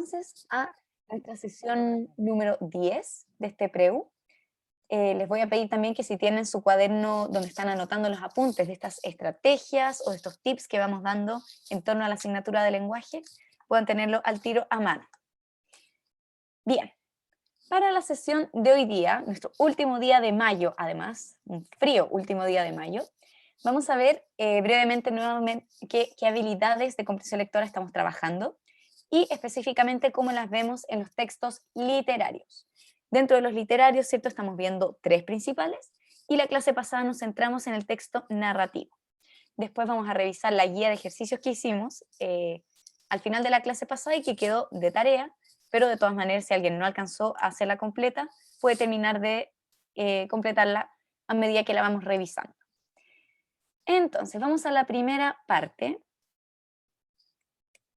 Entonces a nuestra sesión número 10 de este PREU. Les voy a pedir también que si tienen su cuaderno donde están anotando los apuntes de estas estrategias o de estos tips que vamos dando en torno a la asignatura de lenguaje, puedan tenerlo al tiro a mano. Bien, para la sesión de hoy día, nuestro último día de mayo además, un frío último día de mayo, vamos a ver brevemente nuevamente qué habilidades de comprensión lectora estamos trabajando y específicamente cómo las vemos en los textos literarios. Dentro de los literarios, ¿cierto? Estamos viendo tres principales y la clase pasada nos centramos en el texto narrativo. Después vamos a revisar la guía de ejercicios que hicimos al final de la clase pasada y que quedó de tarea, pero de todas maneras, si alguien no alcanzó a hacerla completa, puede terminar de completarla a medida que la vamos revisando. Entonces, vamos a la primera parte.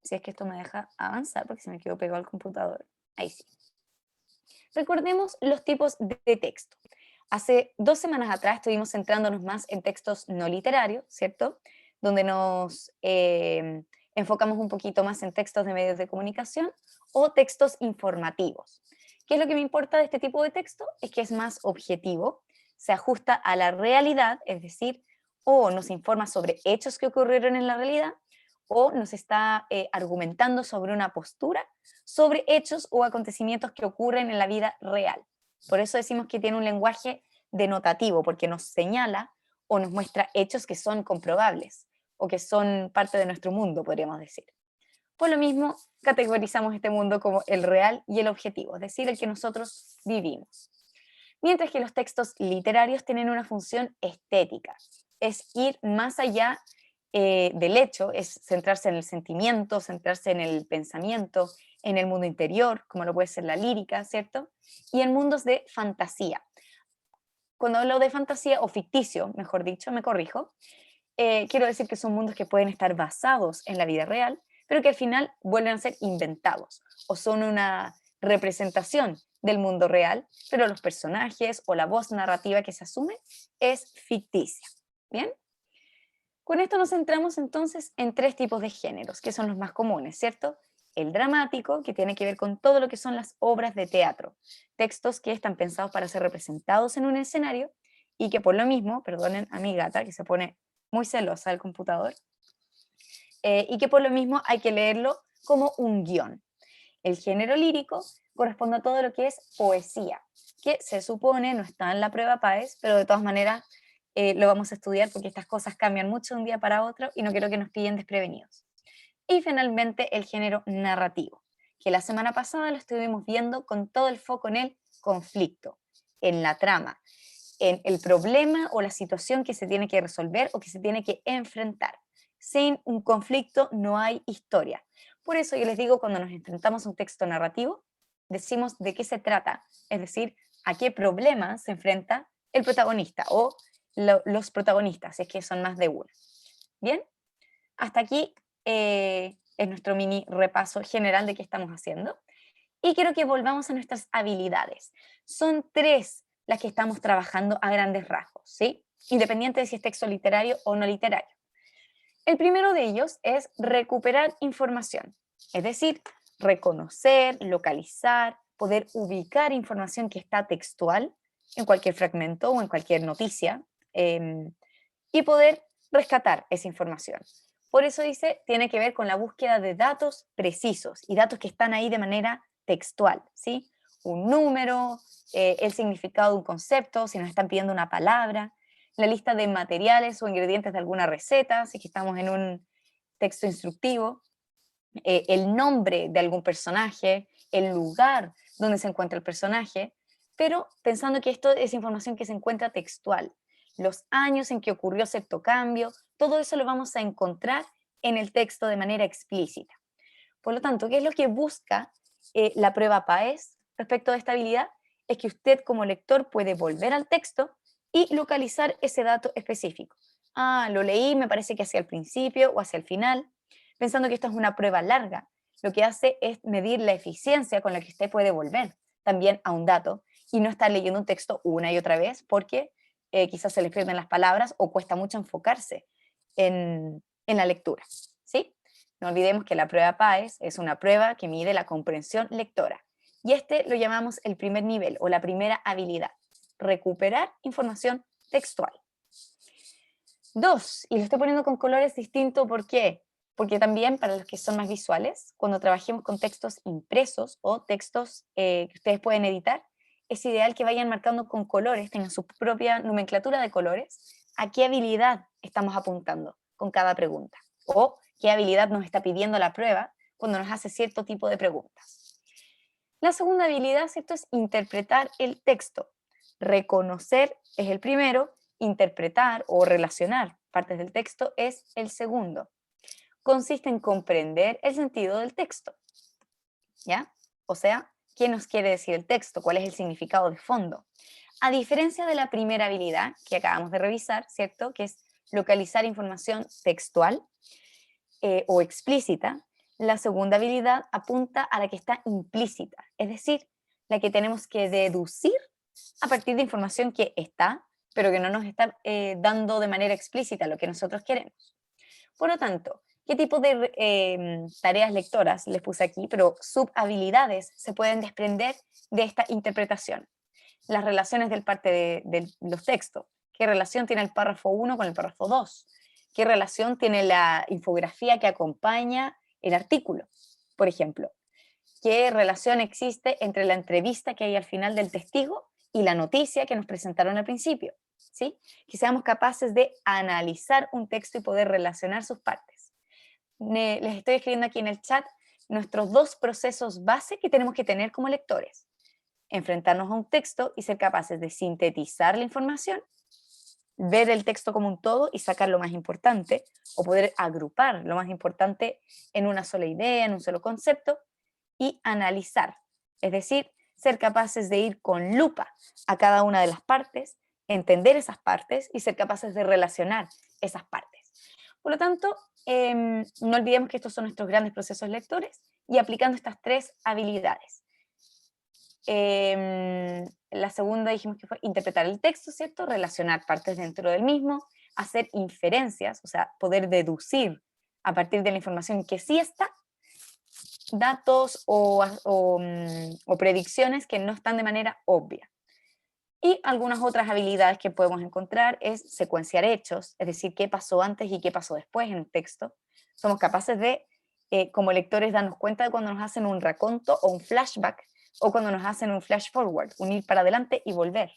Si es que esto me deja avanzar, porque se me quedó pegado al computador. Ahí sí. Recordemos los tipos de texto. Hace 2 semanas atrás estuvimos centrándonos más en textos no literarios, ¿cierto? Donde nos enfocamos un poquito más en textos de medios de comunicación o textos informativos. ¿Qué es lo que me importa de este tipo de texto? Es que es más objetivo, se ajusta a la realidad, es decir, o nos informa sobre hechos que ocurrieron en la realidad, o nos está argumentando sobre una postura, sobre hechos o acontecimientos que ocurren en la vida real. Por eso decimos que tiene un lenguaje denotativo, porque nos señala o nos muestra hechos que son comprobables o que son parte de nuestro mundo, podríamos decir. Por lo mismo, categorizamos este mundo como el real y el objetivo, es decir, el que nosotros vivimos. Mientras que los textos literarios tienen una función estética, es ir más allá del hecho, es centrarse en el sentimiento, centrarse en el pensamiento, en el mundo interior, como lo puede ser la lírica, ¿cierto? Y en mundos de fantasía. Cuando hablo de fantasía o ficticio, mejor dicho, me corrijo, quiero decir que son mundos que pueden estar basados en la vida real, pero que al final vuelven a ser inventados o son una representación del mundo real, pero los personajes o la voz narrativa que se asume es ficticia. ¿Bien? Con esto nos centramos entonces en tres tipos de géneros, que son los más comunes, ¿cierto? El dramático, que tiene que ver con todo lo que son las obras de teatro, textos que están pensados para ser representados en un escenario y que por lo mismo, perdonen a mi gata que se pone muy celosa del computador, y que por lo mismo hay que leerlo como un guión. El género lírico corresponde a todo lo que es poesía, que se supone no está en la prueba PAES, pero de todas maneras lo vamos a estudiar porque estas cosas cambian mucho de un día para otro y no quiero que nos pillen desprevenidos. Y finalmente el género narrativo, que la semana pasada lo estuvimos viendo con todo el foco en el conflicto, en la trama, en el problema o la situación que se tiene que resolver o que se tiene que enfrentar. Sin un conflicto no hay historia. Por eso yo les digo, cuando nos enfrentamos a un texto narrativo, decimos de qué se trata, es decir, a qué problema se enfrenta el protagonista o los protagonistas, si es que son más de uno. Bien, hasta aquí es nuestro mini repaso general de qué estamos haciendo. Y quiero que volvamos a nuestras habilidades. Son tres las que estamos trabajando a grandes rasgos, ¿sí? Independiente de si es texto literario o no literario. El primero de ellos es recuperar información, es decir, reconocer, localizar, poder ubicar información que está textual en cualquier fragmento o en cualquier noticia y poder rescatar esa información. Por eso dice, tiene que ver con la búsqueda de datos precisos y datos que están ahí de manera textual, ¿sí? Un número, el significado de un concepto, si nos están pidiendo una palabra, la lista de materiales o ingredientes de alguna receta, si es que estamos en un texto instructivo, el nombre de algún personaje, el lugar donde se encuentra el personaje, pero pensando que esto es información que se encuentra textual. Los años en que ocurrió cierto cambio, todo eso lo vamos a encontrar en el texto de manera explícita. Por lo tanto, ¿qué es lo que busca la prueba PAES respecto a esta habilidad? Es que usted como lector puede volver al texto y localizar ese dato específico. Ah, lo leí, me parece que hacia el principio o hacia el final, pensando que esto es una prueba larga. Lo que hace es medir la eficiencia con la que usted puede volver también a un dato y no estar leyendo un texto una y otra vez porque quizás se le pierden las palabras o cuesta mucho enfocarse en la lectura. ¿Sí? No olvidemos que la prueba PAES es una prueba que mide la comprensión lectora. Y este lo llamamos el primer nivel o la primera habilidad, recuperar información textual. 2, y lo estoy poniendo con colores distintos, ¿por qué? Porque también para los que son más visuales, cuando trabajemos con textos impresos o textos que ustedes pueden editar, es ideal que vayan marcando con colores, tengan su propia nomenclatura de colores, a qué habilidad estamos apuntando con cada pregunta, o qué habilidad nos está pidiendo la prueba cuando nos hace cierto tipo de preguntas. La segunda habilidad, ¿cierto?, es interpretar el texto. Reconocer es el primero, interpretar o relacionar partes del texto es el segundo. Consiste en comprender el sentido del texto, ¿ya? O sea, ¿qué nos quiere decir el texto? ¿Cuál es el significado de fondo? A diferencia de la primera habilidad que acabamos de revisar, ¿cierto?, que es localizar información textual o explícita, la segunda habilidad apunta a la que está implícita, es decir, la que tenemos que deducir a partir de información que está, pero que no nos está dando de manera explícita lo que nosotros queremos. Por lo tanto, ¿qué tipo de tareas lectoras les puse aquí? Pero subhabilidades se pueden desprender de esta interpretación. Las relaciones del parte de los textos. ¿Qué relación tiene el párrafo 1 con el párrafo 2? ¿Qué relación tiene la infografía que acompaña el artículo? Por ejemplo, ¿qué relación existe entre la entrevista que hay al final del testigo y la noticia que nos presentaron al principio? ¿Sí? Que seamos capaces de analizar un texto y poder relacionar sus partes. Les estoy escribiendo aquí en el chat nuestros 2 procesos base que tenemos que tener como lectores. Enfrentarnos a un texto y ser capaces de sintetizar la información, ver el texto como un todo y sacar lo más importante, o poder agrupar lo más importante en una sola idea, en un solo concepto, y analizar, es decir, ser capaces de ir con lupa a cada una de las partes, entender esas partes y ser capaces de relacionar esas partes. Por lo tanto, no olvidemos que estos son nuestros grandes procesos lectores y aplicando estas 3 habilidades. La segunda dijimos que fue interpretar el texto, ¿cierto? Relacionar partes dentro del mismo, hacer inferencias, o sea, poder deducir a partir de la información que sí está, datos o predicciones que no están de manera obvia. Y algunas otras habilidades que podemos encontrar es secuenciar hechos, es decir, qué pasó antes y qué pasó después en un texto. Somos capaces de, como lectores, darnos cuenta de cuando nos hacen un raconto o un flashback, o cuando nos hacen un flash forward, un ir para adelante y volver,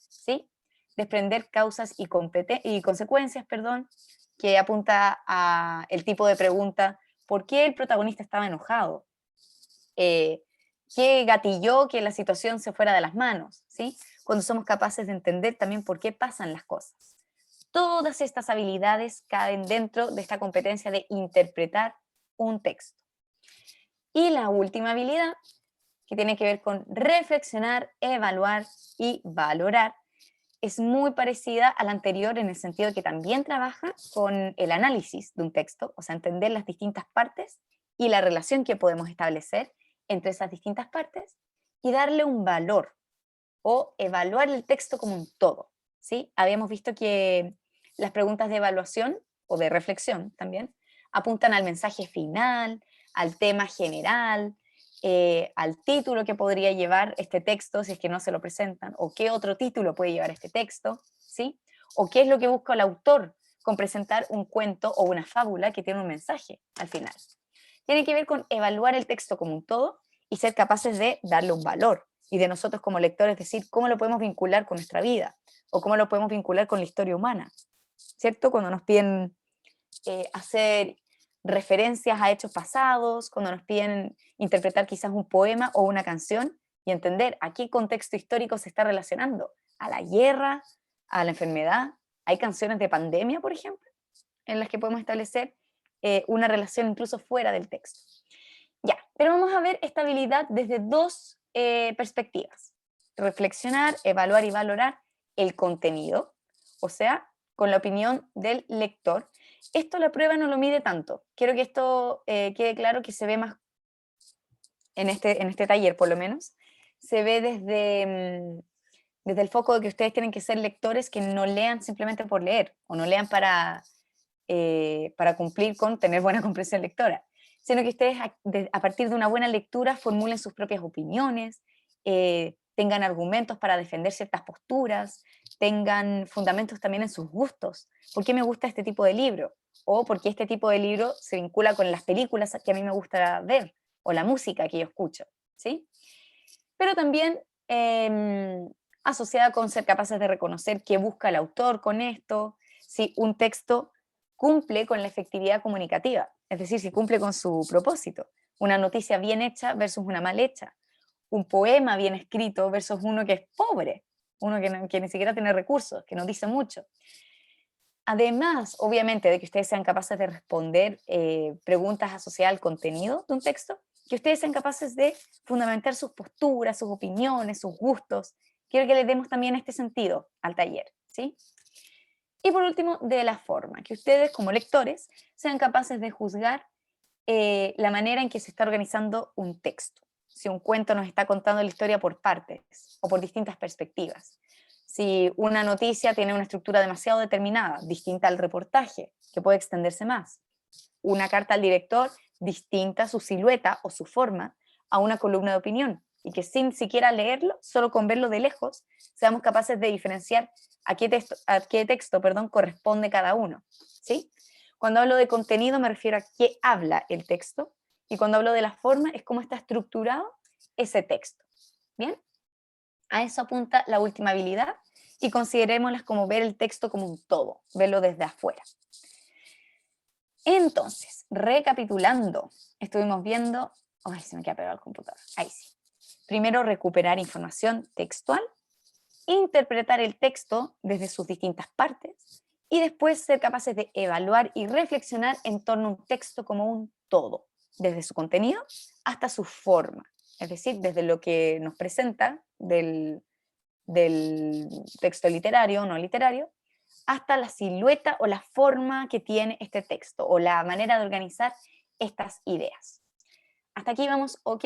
¿sí? Desprender causas y consecuencias, perdón, que apunta a el tipo de pregunta, ¿por qué el protagonista estaba enojado? ¿Qué gatilló que la situación se fuera de las manos? ¿Sí? Cuando somos capaces de entender también por qué pasan las cosas. Todas estas habilidades caen dentro de esta competencia de interpretar un texto. Y la última habilidad, que tiene que ver con reflexionar, evaluar y valorar, es muy parecida a la anterior en el sentido de que también trabaja con el análisis de un texto, o sea, entender las distintas partes y la relación que podemos establecer entre esas distintas partes y darle un valor o evaluar el texto como un todo, ¿sí? Habíamos visto que las preguntas de evaluación o de reflexión también apuntan al mensaje final, al tema general, al título que podría llevar este texto si es que no se lo presentan, o qué otro título puede llevar este texto, ¿sí? O qué es lo que busca el autor con presentar un cuento o una fábula que tiene un mensaje al final. Tiene que ver con evaluar el texto como un todo y ser capaces de darle un valor. Y de nosotros como lectores decir cómo lo podemos vincular con nuestra vida o cómo lo podemos vincular con la historia humana. ¿Cierto? Cuando nos piden hacer referencias a hechos pasados, cuando nos piden interpretar quizás un poema o una canción y entender a qué contexto histórico se está relacionando, a la guerra, a la enfermedad. Hay canciones de pandemia, por ejemplo, en las que podemos establecer una relación incluso fuera del texto. Ya, pero vamos a ver esta habilidad desde 2 perspectivas. Reflexionar, evaluar y valorar el contenido, o sea, con la opinión del lector. Esto la prueba no lo mide tanto. Quiero que esto quede claro que se ve más en este taller, por lo menos. Se ve desde el foco de que ustedes tienen que ser lectores que no lean simplemente por leer, o no lean para cumplir con tener buena comprensión lectora, sino que ustedes a partir de una buena lectura formulen sus propias opiniones, tengan argumentos para defender ciertas posturas, tengan fundamentos también en sus gustos. ¿Por qué me gusta este tipo de libro? O por qué este tipo de libro se vincula con las películas que a mí me gusta ver, o la música que yo escucho, ¿sí? Pero también asociada con ser capaces de reconocer qué busca el autor con esto, si un texto cumple con la efectividad comunicativa, es decir, si cumple con su propósito. Una noticia bien hecha versus una mal hecha. Un poema bien escrito versus uno que es pobre, uno que ni siquiera tiene recursos, que no dice mucho. Además, obviamente, de que ustedes sean capaces de responder preguntas asociadas al contenido de un texto, que ustedes sean capaces de fundamentar sus posturas, sus opiniones, sus gustos. Quiero que les demos también este sentido al taller, ¿sí? Y por último, de la forma, que ustedes como lectores sean capaces de juzgar la manera en que se está organizando un texto. Si un cuento nos está contando la historia por partes o por distintas perspectivas. Si una noticia tiene una estructura demasiado determinada, distinta al reportaje, que puede extenderse más. Una carta al director, distinta su silueta o su forma a una columna de opinión, y que sin siquiera leerlo, solo con verlo de lejos, seamos capaces de diferenciar a qué texto corresponde cada uno. ¿Sí? Cuando hablo de contenido me refiero a qué habla el texto, y cuando hablo de la forma es cómo está estructurado ese texto. ¿Bien? A eso apunta la última habilidad, y considerémoslas como ver el texto como un todo, verlo desde afuera. Entonces, recapitulando, estuvimos viendo... Ay, se me queda pegado el computador. Ahí sí. Primero, recuperar información textual, interpretar el texto desde sus distintas partes, y después ser capaces de evaluar y reflexionar en torno a un texto como un todo, desde su contenido hasta su forma, es decir, desde lo que nos presenta del texto literario o no literario, hasta la silueta o la forma que tiene este texto, o la manera de organizar estas ideas. Hasta aquí vamos, ¿ok?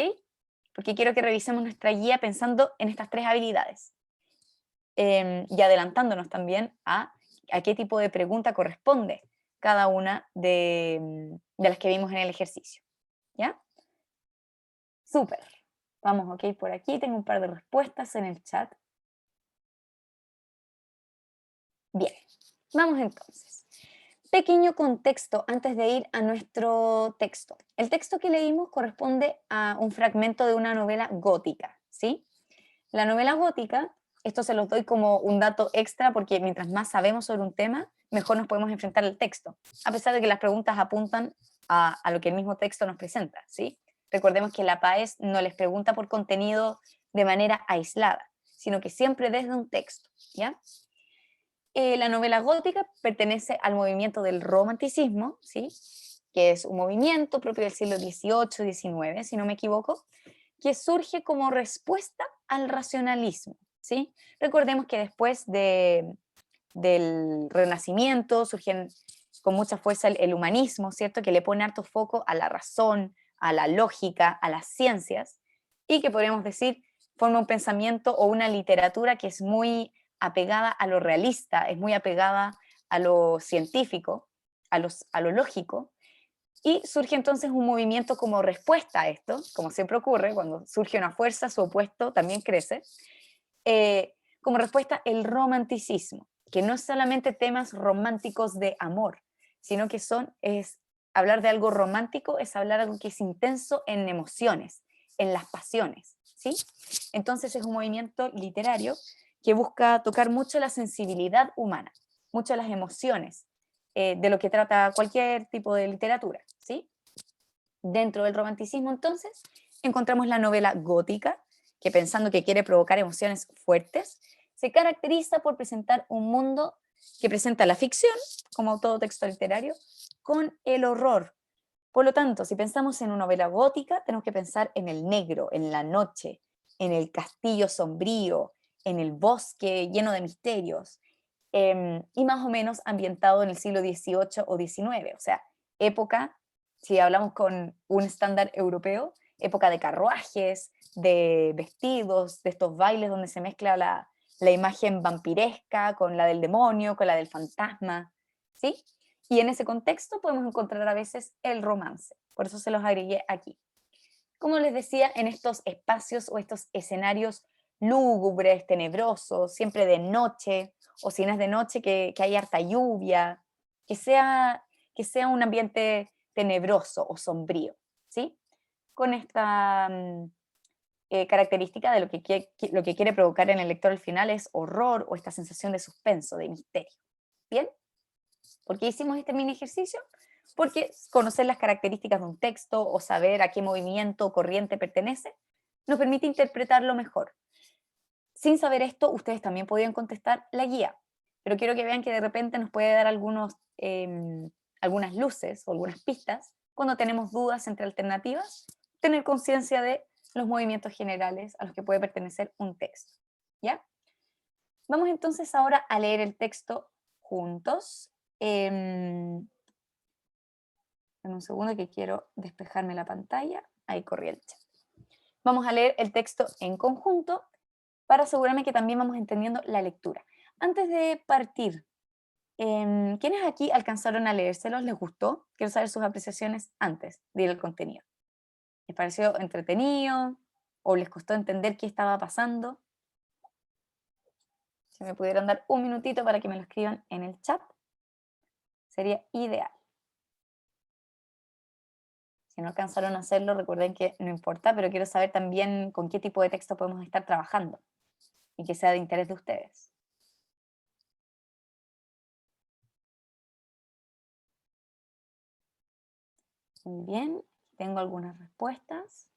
Porque quiero que revisemos nuestra guía pensando en estas tres habilidades. Y adelantándonos también a qué tipo de pregunta corresponde cada una de las que vimos en el ejercicio. ¿Ya? Súper. Vamos, ok, por aquí tengo un par de respuestas en el chat. Bien, vamos entonces. Pequeño contexto antes de ir a nuestro texto. El texto que leímos corresponde a un fragmento de una novela gótica, ¿sí? La novela gótica, esto se los doy como un dato extra porque mientras más sabemos sobre un tema, mejor nos podemos enfrentar al texto, a pesar de que las preguntas apuntan a lo que el mismo texto nos presenta, ¿sí? Recordemos que la PAES no les pregunta por contenido de manera aislada, sino que siempre desde un texto, ¿ya? La novela gótica pertenece al movimiento del romanticismo, ¿sí? Que es un movimiento propio del siglo XVIII, XIX, si no me equivoco, que surge como respuesta al racionalismo, ¿sí? Recordemos que después del Renacimiento surgen con mucha fuerza el humanismo, ¿cierto? Que le pone harto foco a la razón, a la lógica, a las ciencias, y que podríamos decir forma un pensamiento o una literatura que es muy apegada a lo realista, es muy apegada a lo científico, a lo lógico, y surge entonces un movimiento como respuesta a esto, como siempre ocurre, cuando surge una fuerza, su opuesto también crece, como respuesta el romanticismo, que no es solamente temas románticos de amor, sino que hablar de algo romántico es hablar de algo que es intenso en emociones, en las pasiones, ¿sí? Entonces es un movimiento literario que busca tocar mucho la sensibilidad humana, mucho las emociones, de lo que trata cualquier tipo de literatura, ¿sí? Dentro del romanticismo, entonces, encontramos la novela gótica, que pensando que quiere provocar emociones fuertes, se caracteriza por presentar un mundo que presenta la ficción, como todo texto literario, con el horror. Por lo tanto, si pensamos en una novela gótica, tenemos que pensar en el negro, en la noche, en el castillo sombrío, en el bosque lleno de misterios, y más o menos ambientado en el siglo XVIII o XIX, o sea, época, si hablamos con un estándar europeo, época de carruajes, de vestidos, de estos bailes donde se mezcla la imagen vampiresca con la del demonio, con la del fantasma, ¿sí? Y en ese contexto podemos encontrar a veces el romance. Por eso se los agregué aquí. Como les decía, en estos espacios o estos escenarios lúgubres, tenebrosos, siempre de noche, o si no es de noche, que hay harta lluvia, que sea, que sea un ambiente tenebroso o sombrío, ¿sí? Con esta característica de lo que quiere provocar en el lector al final es horror o esta sensación de suspenso, de misterio. ¿Bien? ¿Por qué hicimos este mini ejercicio? Porque conocer las características de un texto o saber a qué movimiento o corriente pertenece nos permite interpretarlo mejor. Sin saber esto, ustedes también podían contestar la guía, pero quiero que vean que de repente nos puede dar algunas luces o algunas pistas cuando tenemos dudas entre alternativas, tener conciencia de los movimientos generales a los que puede pertenecer un texto. ¿Ya? Vamos entonces ahora a leer el texto juntos. En un segundo que quiero despejarme la pantalla. Ahí corrí el chat. Vamos a leer el texto en conjunto para asegurarme que también vamos entendiendo la lectura. Antes de partir, ¿quiénes aquí alcanzaron a leérselos? ¿Les gustó? Quiero saber sus apreciaciones antes de ir al contenido. ¿Les pareció entretenido? ¿O les costó entender qué estaba pasando? Si me pudieran dar un minutito para que me lo escriban en el chat, sería ideal. Si no alcanzaron a hacerlo, recuerden que no importa, pero quiero saber también con qué tipo de texto podemos estar trabajando y que sea de interés de ustedes. Muy bien, tengo algunas respuestas.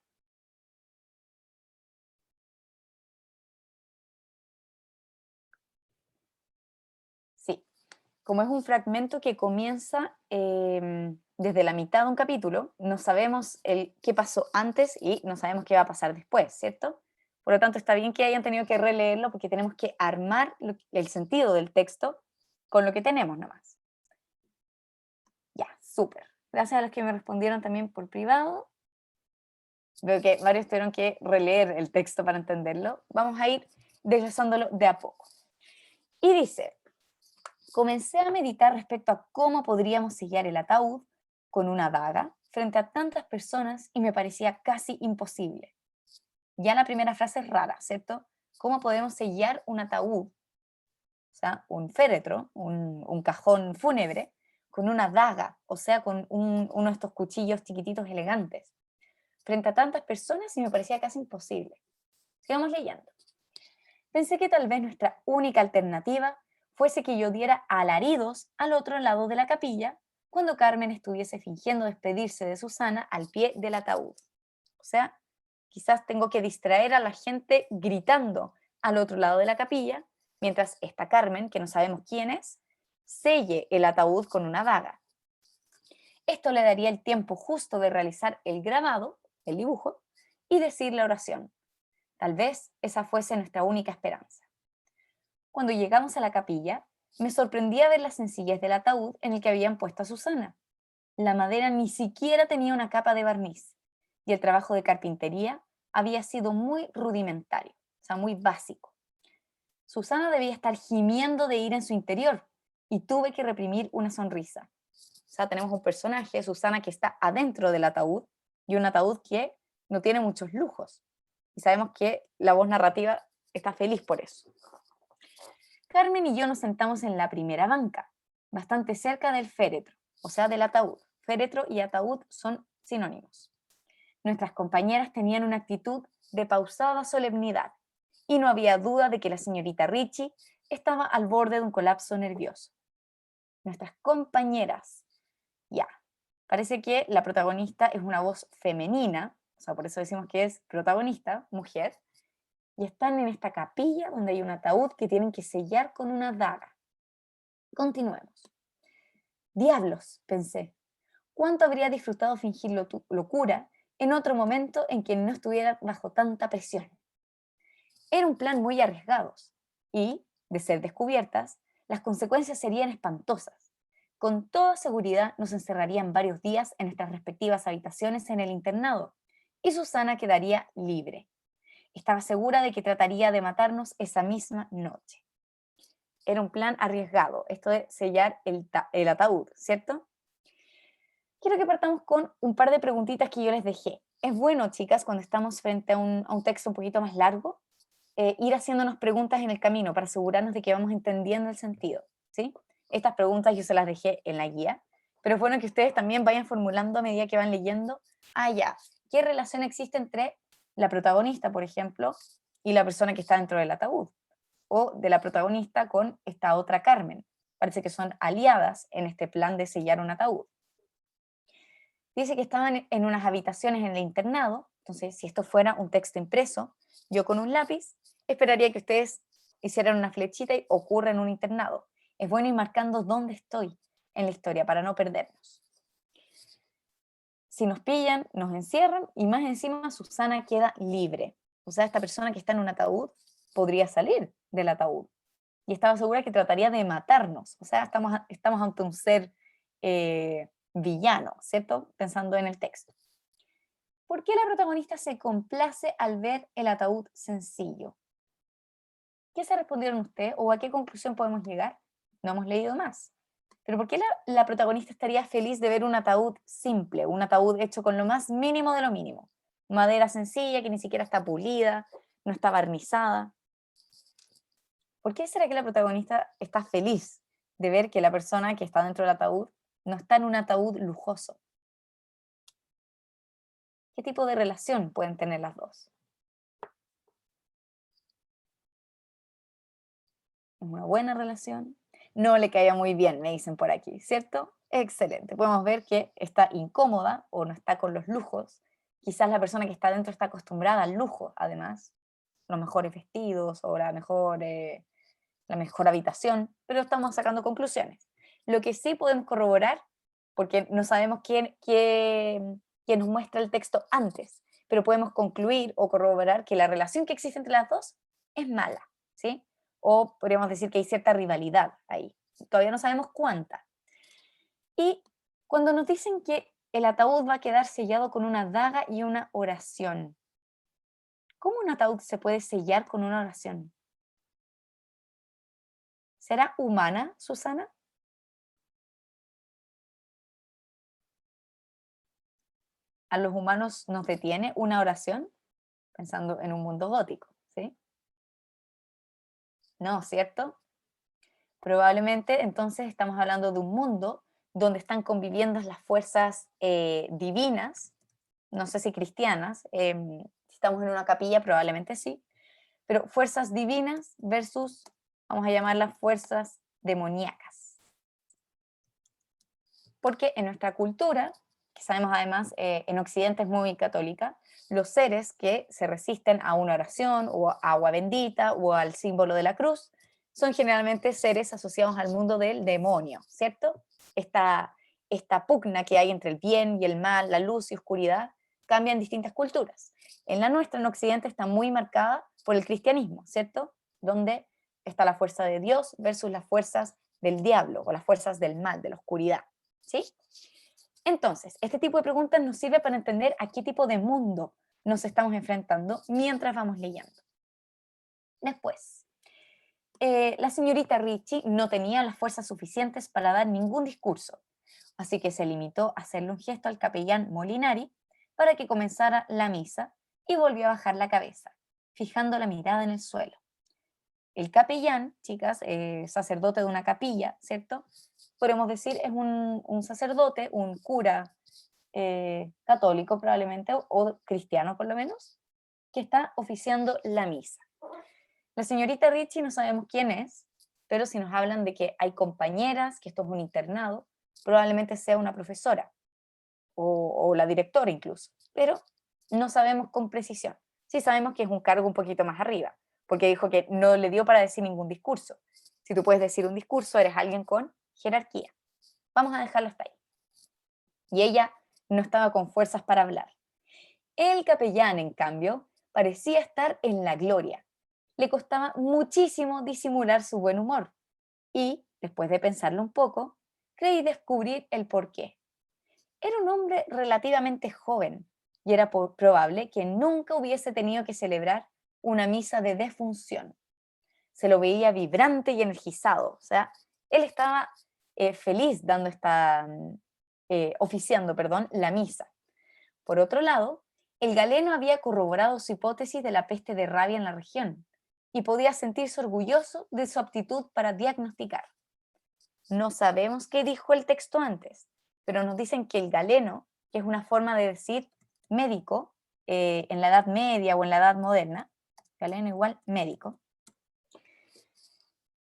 Sí, como es un fragmento que comienza desde la mitad de un capítulo, no sabemos qué pasó antes y no sabemos qué va a pasar después, ¿cierto? Por lo tanto, está bien que hayan tenido que releerlo porque tenemos que armar el sentido del texto con lo que tenemos nomás. Ya, súper. Gracias a los que me respondieron también por privado. Veo que varios tuvieron que releer el texto para entenderlo. Vamos a ir desglosándolo de a poco. Y dice, comencé a meditar respecto a cómo podríamos sellar el ataúd con una daga frente a tantas personas y me parecía casi imposible. Ya la primera frase es rara, ¿cierto? ¿Cómo podemos sellar un ataúd? O sea, un féretro, un cajón fúnebre, con una daga, o sea, con uno de estos cuchillos chiquititos elegantes, frente a tantas personas y me parecía casi imposible. Sigamos leyendo. Pensé que tal vez nuestra única alternativa fuese que yo diera alaridos al otro lado de la capilla cuando Carmen estuviese fingiendo despedirse de Susana al pie del ataúd. O sea, quizás tengo que distraer a la gente gritando al otro lado de la capilla, mientras esta Carmen, que no sabemos quién es, selle el ataúd con una daga. Esto le daría el tiempo justo de realizar el grabado, el dibujo, y decir la oración. Tal vez esa fuese nuestra única esperanza. Cuando llegamos a la capilla, me sorprendía ver la sencillez del ataúd en el que habían puesto a Susana. La madera ni siquiera tenía una capa de barniz y el trabajo de carpintería había sido muy rudimentario, o sea, muy básico. Susana debía estar gimiendo de ira en su interior y tuve que reprimir una sonrisa. O sea, tenemos un personaje, Susana, que está adentro del ataúd y un ataúd que no tiene muchos lujos. Y sabemos que la voz narrativa está feliz por eso. Carmen y yo nos sentamos en la primera banca, bastante cerca del féretro, o sea, del ataúd. Féretro y ataúd son sinónimos. Nuestras compañeras tenían una actitud de pausada solemnidad y no había duda de que la señorita Ricci estaba al borde de un colapso nervioso. Nuestras compañeras, ya, parece que la protagonista es una voz femenina, o sea, por eso decimos que es protagonista, mujer, y están en esta capilla donde hay un ataúd que tienen que sellar con una daga. Continuemos. Diablos, pensé, ¿cuánto habría disfrutado fingir locura en otro momento en que no estuviera bajo tanta presión? Era un plan muy arriesgado y, de ser descubiertas, las consecuencias serían espantosas. Con toda seguridad nos encerrarían varios días en nuestras respectivas habitaciones en el internado y Susana quedaría libre. Estaba segura de que trataría de matarnos esa misma noche. Era un plan arriesgado, esto de sellar el ataúd, ¿cierto? quiero que partamos con un par de preguntitas que yo les dejé. Es bueno, chicas, cuando estamos frente a un texto un poquito más largo, ir haciéndonos preguntas en el camino para asegurarnos de que vamos entendiendo el sentido, ¿sí? Estas preguntas yo se las dejé en la guía, pero es bueno que ustedes también vayan formulando a medida que van leyendo, ya, ¿qué relación existe entre la protagonista, por ejemplo, y la persona que está dentro del ataúd? O de la protagonista con esta otra Carmen. Parece que son aliadas en este plan de sellar un ataúd. Dice que estaban en unas habitaciones en el internado, entonces si esto fuera un texto impreso, yo con un lápiz esperaría que ustedes hicieran una flechita y ocurra en un internado. Es bueno ir marcando dónde estoy en la historia para no perdernos. Si nos pillan, nos encierran y más encima Susana queda libre. O sea, esta persona que está en un ataúd podría salir del ataúd. Y estaba segura que trataría de matarnos. O sea, estamos ante un ser villano, ¿cierto? Pensando en el texto. ¿Por qué la protagonista se complace al ver el ataúd sencillo? ¿Qué se respondieron ustedes o a qué conclusión podemos llegar? No hemos leído más. Pero ¿por qué la protagonista estaría feliz de ver un ataúd simple, un ataúd hecho con lo más mínimo de lo mínimo? Madera sencilla que ni siquiera está pulida, no está barnizada. ¿Por qué será que la protagonista está feliz de ver que la persona que está dentro del ataúd no está en un ataúd lujoso? ¿Qué tipo de relación pueden tener las dos? ¿Es una buena relación? No le caía muy bien, me dicen por aquí, ¿cierto? Excelente. Podemos ver que está incómoda o no está con los lujos. Quizás la persona que está dentro está acostumbrada al lujo, además, los mejores vestidos o la mejor habitación, pero estamos sacando conclusiones. Lo que sí podemos corroborar, porque no sabemos quién nos muestra el texto antes, pero podemos concluir o corroborar que la relación que existe entre las dos es mala, ¿sí? O podríamos decir que hay cierta rivalidad ahí. Todavía no sabemos cuánta. Y cuando nos dicen que el ataúd va a quedar sellado con una daga y una oración, ¿cómo un ataúd se puede sellar con una oración? ¿Será humana, Susana? ¿A los humanos nos detiene una oración? Pensando en un mundo gótico, ¿sí? No, ¿cierto? Probablemente entonces estamos hablando de un mundo donde están conviviendo las fuerzas divinas, no sé si cristianas, si estamos en una capilla probablemente sí, pero fuerzas divinas versus, vamos a llamarlas fuerzas demoníacas. Porque en nuestra cultura, que sabemos además en Occidente es muy católica, los seres que se resisten a una oración o a agua bendita o al símbolo de la cruz son generalmente seres asociados al mundo del demonio, ¿cierto? Esta pugna que hay entre el bien y el mal, la luz y oscuridad, cambia en distintas culturas. En la nuestra, en Occidente, está muy marcada por el cristianismo, ¿cierto? Donde está la fuerza de Dios versus las fuerzas del diablo o las fuerzas del mal, de la oscuridad. ¿Sí? Entonces, este tipo de preguntas nos sirve para entender a qué tipo de mundo nos estamos enfrentando mientras vamos leyendo. Después, la señorita Ricci no tenía las fuerzas suficientes para dar ningún discurso, así que se limitó a hacerle un gesto al capellán Molinari para que comenzara la misa y volvió a bajar la cabeza, fijando la mirada en el suelo. El capellán, chicas, sacerdote de una capilla, ¿cierto? Podemos decir es un sacerdote, un cura católico probablemente, o cristiano por lo menos, que está oficiando la misa. La señorita Ricci no sabemos quién es, pero si nos hablan de que hay compañeras, que esto es un internado, probablemente sea una profesora o la directora incluso, pero no sabemos con precisión. Sí sabemos que es un cargo un poquito más arriba, porque dijo que no le dio para decir ningún discurso. Si tú puedes decir un discurso, eres alguien con jerarquía. Vamos a dejarlo hasta ahí. Y ella no estaba con fuerzas para hablar. El capellán, en cambio, parecía estar en la gloria. Le costaba muchísimo disimular su buen humor. Y, después de pensarlo un poco, creí descubrir el porqué. Era un hombre relativamente joven y era probable que nunca hubiese tenido que celebrar una misa de defunción. Se lo veía vibrante y energizado, o sea, él estaba feliz dando oficiando, perdón, la misa. Por otro lado, el galeno había corroborado su hipótesis de la peste de rabia en la región y podía sentirse orgulloso de su aptitud para diagnosticar. No sabemos qué dijo el texto antes, pero nos dicen que el galeno, que es una forma de decir médico en la Edad Media o en la Edad Moderna, galeno igual médico,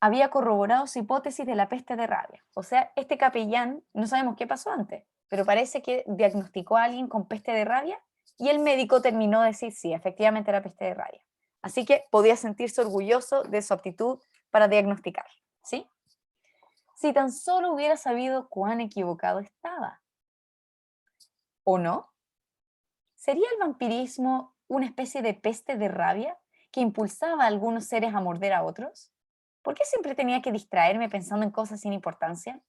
había corroborado su hipótesis de la peste de rabia. O sea, este capellán, no sabemos qué pasó antes, pero parece que diagnosticó a alguien con peste de rabia y el médico terminó de decir, sí, efectivamente era peste de rabia. Así que podía sentirse orgulloso de su aptitud para diagnosticar, ¿sí? Si tan solo hubiera sabido cuán equivocado estaba. ¿O no? ¿Sería el vampirismo una especie de peste de rabia que impulsaba a algunos seres a morder a otros? ¿Por qué siempre tenía que distraerme pensando en cosas sin importancia?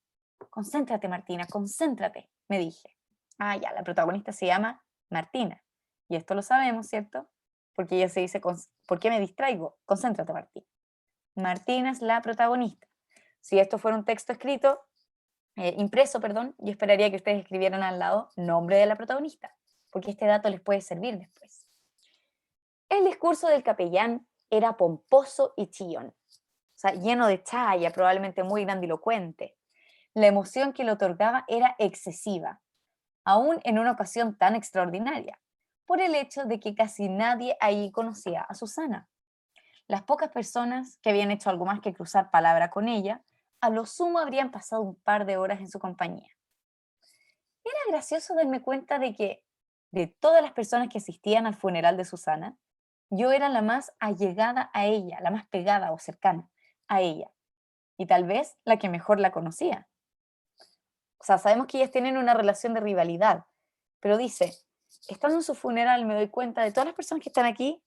Concéntrate, Martina, concéntrate, me dije. Ah, ya, la protagonista se llama Martina. Y esto lo sabemos, ¿cierto? Porque ella se dice, ¿por qué me distraigo? Concéntrate, Martina. Martina es la protagonista. Si esto fuera un texto escrito, impreso, perdón, yo esperaría que ustedes escribieran al lado nombre de la protagonista, porque este dato les puede servir después. El discurso del capellán era pomposo y chillón, o sea, lleno de chaya, probablemente muy grandilocuente. La emoción que le otorgaba era excesiva, aún en una ocasión tan extraordinaria, por el hecho de que casi nadie ahí conocía a Susana. Las pocas personas que habían hecho algo más que cruzar palabra con ella, a lo sumo habrían pasado un par de horas en su compañía. Era gracioso darme cuenta de que, de todas las personas que asistían al funeral de Susana, yo era la más allegada a ella, la más pegada o cercana a ella, y tal vez la que mejor la conocía. O sea, sabemos que ellas tienen una relación de rivalidad, pero dice, estando en su funeral me doy cuenta de todas las personas que están aquí,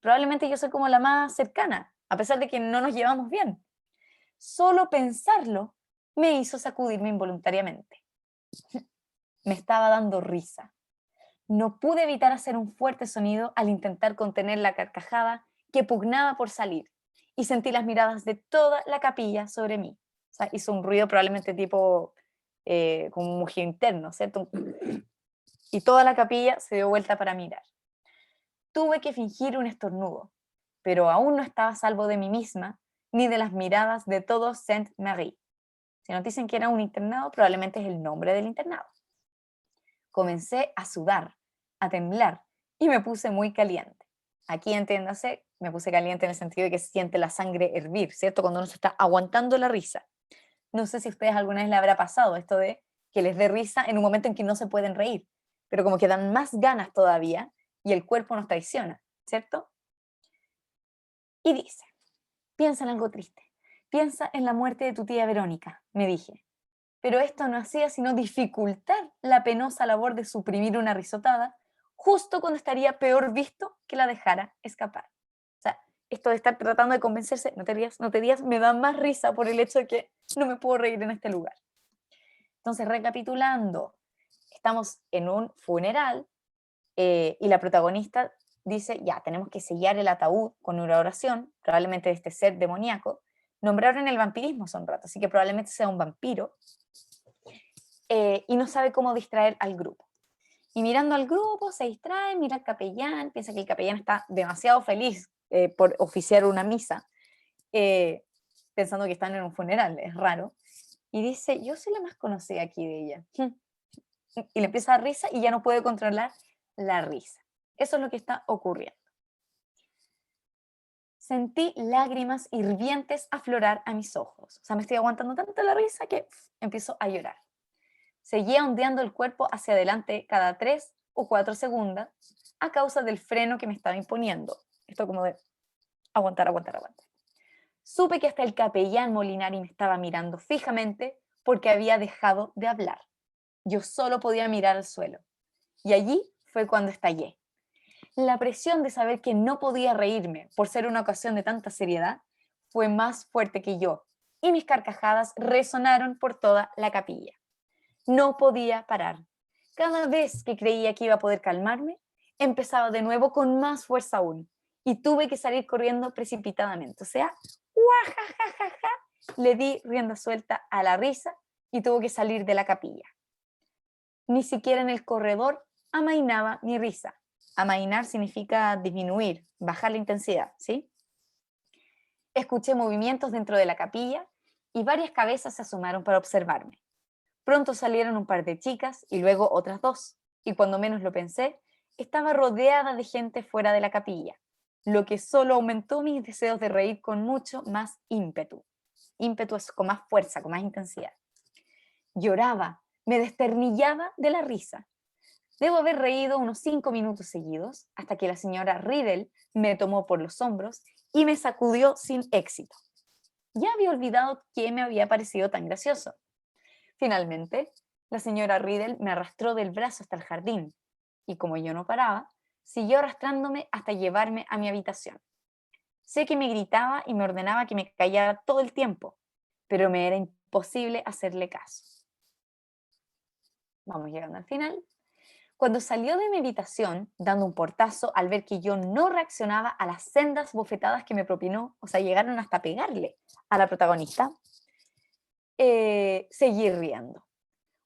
probablemente yo soy como la más cercana, a pesar de que no nos llevamos bien. Solo pensarlo me hizo sacudirme involuntariamente. Me estaba dando risa. No pude evitar hacer un fuerte sonido al intentar contener la carcajada que pugnaba por salir y sentí las miradas de toda la capilla sobre mí. O sea, hizo un ruido probablemente tipo como un mugido interno, ¿cierto? Y toda la capilla se dio vuelta para mirar. Tuve que fingir un estornudo, pero aún no estaba a salvo de mí misma ni de las miradas de todo Saint-Marie. Si nos dicen que era un internado, probablemente es el nombre del internado. Comencé a sudar, a temblar y me puse muy caliente. Aquí entiéndase, me puse caliente en el sentido de que se siente la sangre hervir, ¿cierto? Cuando uno se está aguantando la risa. No sé si a ustedes alguna vez les habrá pasado esto de que les dé risa en un momento en que no se pueden reír, pero como que dan más ganas todavía y el cuerpo nos traiciona, ¿cierto? Y dice, piensa en algo triste, piensa en la muerte de tu tía Verónica, me dije. Pero esto no hacía sino dificultar la penosa labor de suprimir una risotada, justo cuando estaría peor visto que la dejara escapar. O sea, esto de estar tratando de convencerse, no te rías, no te rías, me da más risa por el hecho de que no me puedo reír en este lugar. Entonces, recapitulando, estamos en un funeral y la protagonista dice, ya, tenemos que sellar el ataúd con una oración, probablemente de este ser demoníaco. Nombraron el vampirismo hace un rato, así que probablemente sea un vampiro, y no sabe cómo distraer al grupo. Y mirando al grupo se distrae, mira al capellán, piensa que el capellán está demasiado feliz por oficiar una misa, pensando que están en un funeral, es raro. Y dice, yo soy la más conocida aquí de ella. Y le empieza a dar risa y ya no puede controlar la risa. Eso es lo que está ocurriendo. Sentí lágrimas hirvientes aflorar a mis ojos. O sea, me estoy aguantando tanto la risa que empiezo a llorar. Seguía ondeando el cuerpo hacia adelante cada 3 o 4 segundos a causa del freno que me estaba imponiendo. Esto como de aguantar, aguantar, aguantar. Supe que hasta el capellán Molinari me estaba mirando fijamente porque había dejado de hablar. Yo solo podía mirar al suelo. Y allí fue cuando estallé. La presión de saber que no podía reírme por ser una ocasión de tanta seriedad fue más fuerte que yo, y mis carcajadas resonaron por toda la capilla. No podía parar. Cada vez que creía que iba a poder calmarme, empezaba de nuevo con más fuerza aún, y tuve que salir corriendo precipitadamente. O sea, ¡guajajajaja! Le di rienda suelta a la risa y tuvo que salir de la capilla. Ni siquiera en el corredor amainaba mi risa. Amainar significa disminuir, bajar la intensidad, ¿sí? Escuché movimientos dentro de la capilla y varias cabezas se asomaron para observarme. Pronto salieron un par de chicas y luego otras dos, y cuando menos lo pensé, estaba rodeada de gente fuera de la capilla, lo que solo aumentó mis deseos de reír con mucho más ímpetu. Ímpetu es con más fuerza, con más intensidad. Lloraba, me desternillaba de la risa. Debo haber reído unos 5 minutos seguidos, hasta que la señora Riddle me tomó por los hombros y me sacudió sin éxito. Ya había olvidado qué me había parecido tan gracioso. Finalmente, la señora Riddle me arrastró del brazo hasta el jardín, y como yo no paraba, siguió arrastrándome hasta llevarme a mi habitación. Sé que me gritaba y me ordenaba que me callara todo el tiempo, pero me era imposible hacerle caso. Vamos llegando al final. Cuando salió de mi habitación, dando un portazo al ver que yo no reaccionaba a las sendas bofetadas que me propinó, o sea, llegaron hasta pegarle a la protagonista, seguí riendo.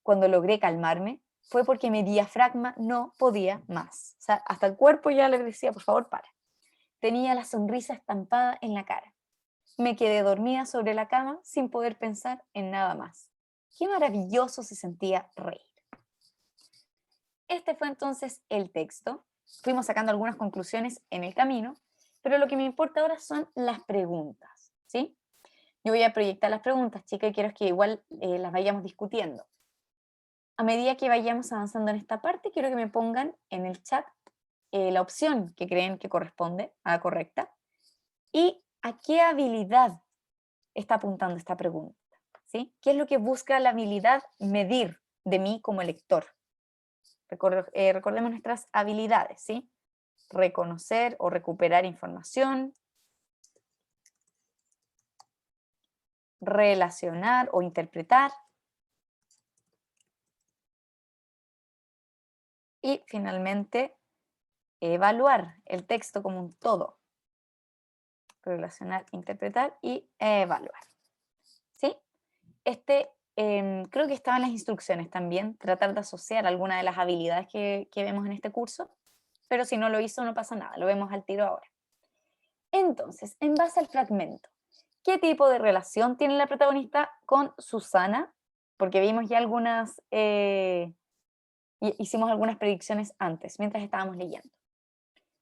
Cuando logré calmarme, fue porque mi diafragma no podía más. O sea, hasta el cuerpo ya le decía, por favor, para. Tenía la sonrisa estampada en la cara. Me quedé dormida sobre la cama sin poder pensar en nada más. Qué maravilloso se sentía reír. Este fue entonces el texto. Fuimos sacando algunas conclusiones en el camino, pero lo que me importa ahora son las preguntas, ¿sí? Yo voy a proyectar las preguntas, chicas, y quiero que igual las vayamos discutiendo. A medida que vayamos avanzando en esta parte, quiero que me pongan en el chat la opción que creen que corresponde a la correcta y a qué habilidad está apuntando esta pregunta, ¿sí? ¿Qué es lo que busca la habilidad medir de mí como lector? Recordemos nuestras habilidades, ¿sí? Reconocer o recuperar información, relacionar o interpretar, y finalmente evaluar el texto como un todo. Relacionar, interpretar y evaluar. ¿Sí? Creo que estaba en las instrucciones también, tratar de asociar alguna de las habilidades que vemos en este curso, pero si no lo hizo no pasa nada, lo vemos al tiro ahora. Entonces, en base al fragmento, ¿qué tipo de relación tiene la protagonista con Susana? Porque vimos ya hicimos algunas predicciones antes, mientras estábamos leyendo.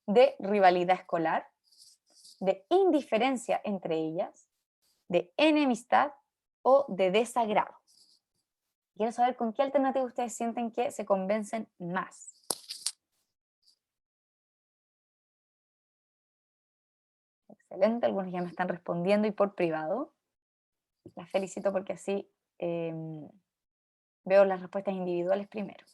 De rivalidad escolar, de indiferencia entre ellas, de enemistad o de desagrado. Quiero saber con qué alternativa ustedes sienten que se convencen más. Excelente, algunos ya me están respondiendo y por privado. Las felicito porque así veo las respuestas individuales primero.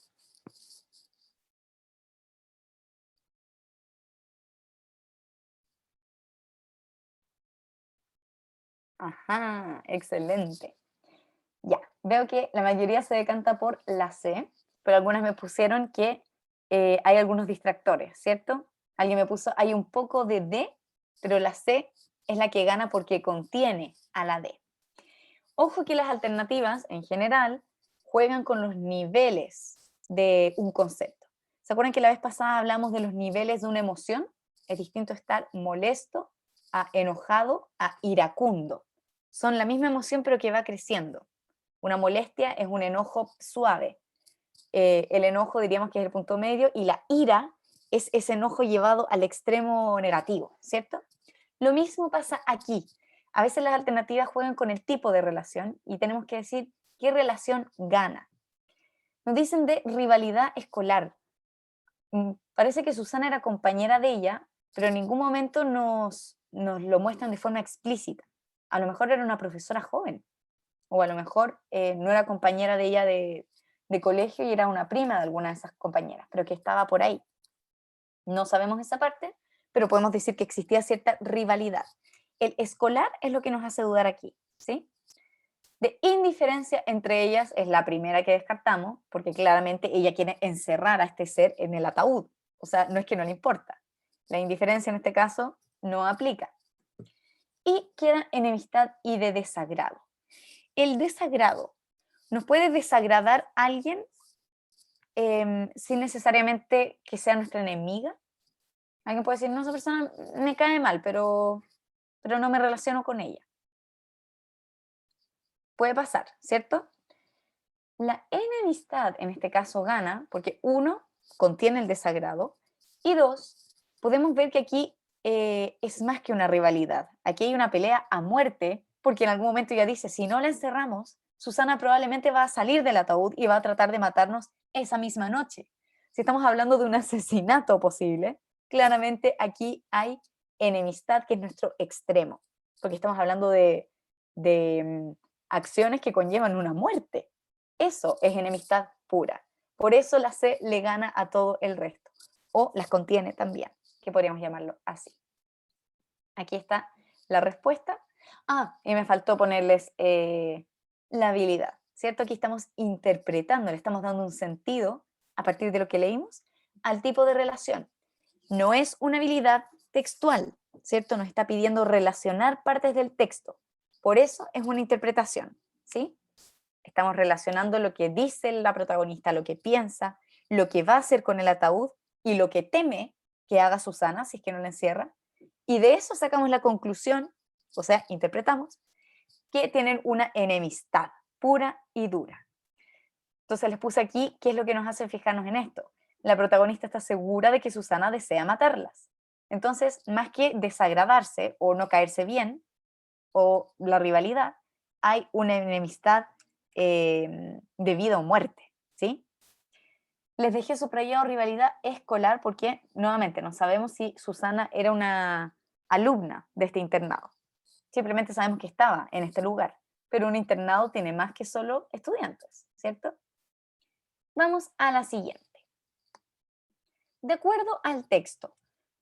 Ajá, excelente. Ya, veo que la mayoría se decanta por la C, pero algunas me pusieron que hay algunos distractores, ¿cierto? Alguien me puso, hay un poco de D, pero la C es la que gana porque contiene a la D. Ojo que las alternativas, en general, juegan con los niveles de un concepto. ¿Se acuerdan que la vez pasada hablamos de los niveles de una emoción? Es distinto estar molesto a enojado a iracundo. Son la misma emoción pero que va creciendo. Una molestia es un enojo suave. El enojo diríamos que es el punto medio y la ira es ese enojo llevado al extremo negativo, ¿cierto? Lo mismo pasa aquí. A veces las alternativas juegan con el tipo de relación y tenemos que decir qué relación gana. Nos dicen de rivalidad escolar. Parece que Susana era compañera de ella, pero en ningún momento nos lo muestran de forma explícita. A lo mejor era una profesora joven, o a lo mejor no era compañera de ella de colegio y era una prima de alguna de esas compañeras, pero que estaba por ahí. No sabemos esa parte, pero podemos decir que existía cierta rivalidad. El escolar es lo que nos hace dudar aquí, ¿sí? De indiferencia entre ellas es la primera que descartamos, porque claramente ella quiere encerrar a este ser en el ataúd. O sea, no es que no le importa. La indiferencia en este caso no aplica. Y queda enemistad y de desagrado. El desagrado. ¿Nos puede desagradar alguien? sin necesariamente que sea nuestra enemiga. Alguien puede decir, no, esa persona me cae mal, pero no me relaciono con ella. Puede pasar, ¿cierto? La enemistad en este caso gana porque uno, contiene el desagrado y dos, podemos ver que aquí es más que una rivalidad. Aquí hay una pelea a muerte porque en algún momento ella dice, si no la encerramos, Susana probablemente va a salir del ataúd y va a tratar de matarnos esa misma noche. Si estamos hablando de un asesinato posible, claramente aquí hay enemistad que es nuestro extremo, porque estamos hablando de acciones que conllevan una muerte. Eso es enemistad pura. Por eso la C le gana a todo el resto. O las contiene también, que podríamos llamarlo así. Aquí está la respuesta. Ah, y me faltó ponerles la habilidad, ¿cierto? Aquí estamos interpretando, le estamos dando un sentido a partir de lo que leímos al tipo de relación. No es una habilidad textual, ¿cierto? Nos está pidiendo relacionar partes del texto. Por eso es una interpretación, ¿sí? Estamos relacionando lo que dice la protagonista, lo que piensa, lo que va a hacer con el ataúd y lo que teme que haga Susana si es que no la encierra. Y de eso sacamos la conclusión, o sea, interpretamos, que tienen una enemistad pura y dura. Entonces les puse aquí qué es lo que nos hace fijarnos en esto. La protagonista está segura de que Susana desea matarlas. Entonces, más que desagradarse o no caerse bien, o la rivalidad, hay una enemistad de vida o muerte, ¿sí? Les dejé subrayado rivalidad escolar porque, nuevamente, no sabemos si Susana era una alumna de este internado. Simplemente sabemos que estaba en este lugar, pero un internado tiene más que solo estudiantes, ¿cierto? Vamos a la siguiente. De acuerdo al texto,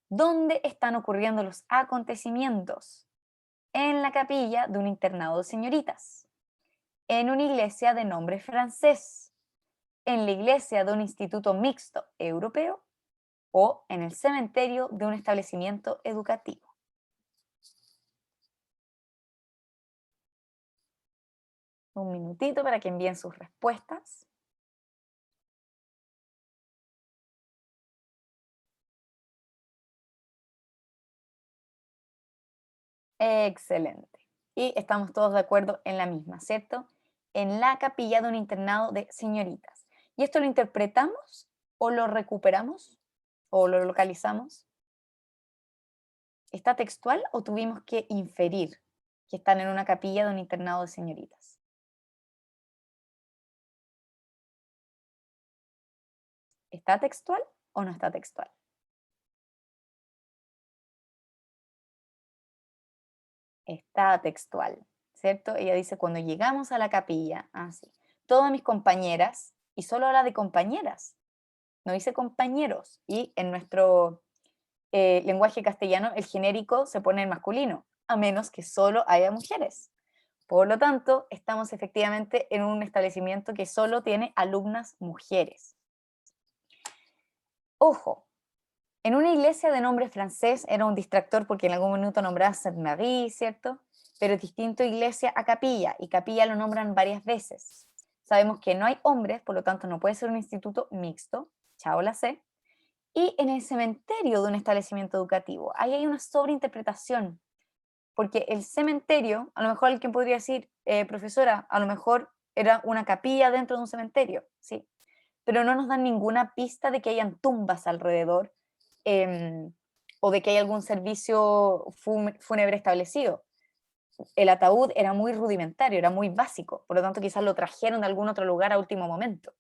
¿dónde están ocurriendo los acontecimientos? En la capilla de un internado de señoritas, en una iglesia de nombre francés, en la iglesia de un instituto mixto europeo o en el cementerio de un establecimiento educativo. Un minutito para que envíen sus respuestas. Excelente. Y estamos todos de acuerdo en la misma, ¿cierto? En la capilla de un internado de señoritas. ¿Y esto lo interpretamos o lo recuperamos o lo localizamos? ¿Está textual o tuvimos que inferir que están en una capilla de un internado de señoritas? ¿Está textual o no está textual? Está textual, ¿cierto? Ella dice, cuando llegamos a la capilla, así, todas mis compañeras, y solo habla de compañeras, no dice compañeros, y en nuestro lenguaje castellano el genérico se pone en masculino, a menos que solo haya mujeres. Por lo tanto, estamos efectivamente en un establecimiento que solo tiene alumnas mujeres. Ojo, en una iglesia de nombre francés era un distractor porque en algún minuto nombraba Sainte-Marie, ¿cierto? Pero es distinto iglesia a capilla, y capilla lo nombran varias veces. Sabemos que no hay hombres, por lo tanto no puede ser un instituto mixto, chao la sé. Y en el cementerio de un establecimiento educativo, ahí hay una sobreinterpretación, porque el cementerio, a lo mejor alguien podría decir, profesora, a lo mejor era una capilla dentro de un cementerio, ¿sí? Pero no nos dan ninguna pista de que hayan tumbas alrededor o de que hay algún servicio fúnebre establecido. El ataúd era muy rudimentario, era muy básico, por lo tanto quizás lo trajeron de algún otro lugar a último momento.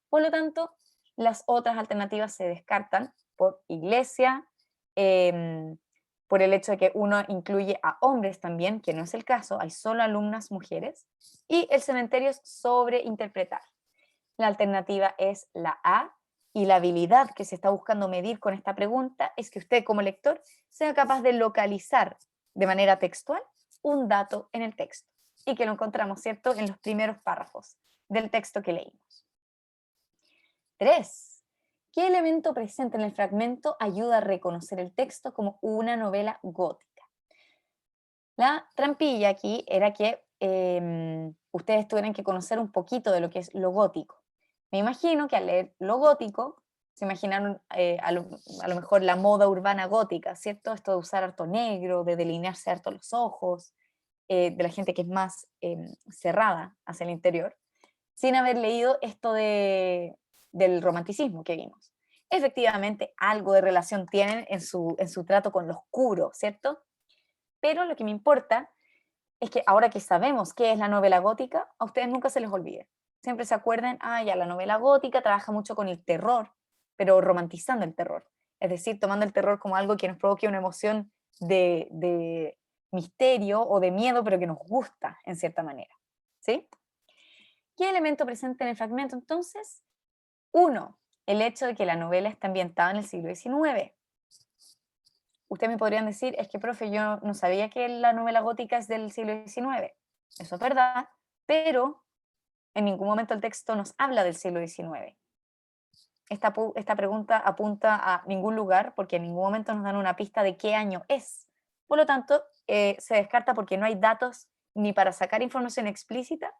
Por lo tanto, las otras alternativas se descartan por iglesia, em, por el hecho de que uno incluye a hombres también, que no es el caso, hay solo alumnas mujeres, y el cementerio es sobreinterpretar. La alternativa es la A, y la habilidad que se está buscando medir con esta pregunta es que usted como lector sea capaz de localizar de manera textual un dato en el texto y que lo encontramos, ¿cierto?, en los primeros párrafos del texto que leímos. 3. ¿Qué elemento presente en el fragmento ayuda a reconocer el texto como una novela gótica? La trampilla aquí era que ustedes tuvieran que conocer un poquito de lo que es lo gótico. Me imagino que al leer lo gótico, se imaginaron a lo mejor la moda urbana gótica, ¿cierto? Esto de usar harto negro, de delinearse harto los ojos, de la gente que es más cerrada hacia el interior, sin haber leído esto del romanticismo que vimos. Efectivamente, algo de relación tienen en su trato con lo oscuro, ¿cierto? Pero lo que me importa es que ahora que sabemos qué es la novela gótica, a ustedes nunca se les olvide. Siempre se acuerden, ya la novela gótica trabaja mucho con el terror, pero romantizando el terror. Es decir, tomando el terror como algo que nos provoque una emoción de misterio o de miedo, pero que nos gusta en cierta manera. ¿Sí? ¿Qué elemento presente en el fragmento entonces? Uno, el hecho de que la novela está ambientada en el siglo XIX. Ustedes me podrían decir, es que, profe, yo no sabía que la novela gótica es del siglo XIX. Eso es verdad, pero en ningún momento el texto nos habla del siglo XIX. Esta pregunta apunta a ningún lugar porque en ningún momento nos dan una pista de qué año es. Por lo tanto, se descarta porque no hay datos ni para sacar información explícita,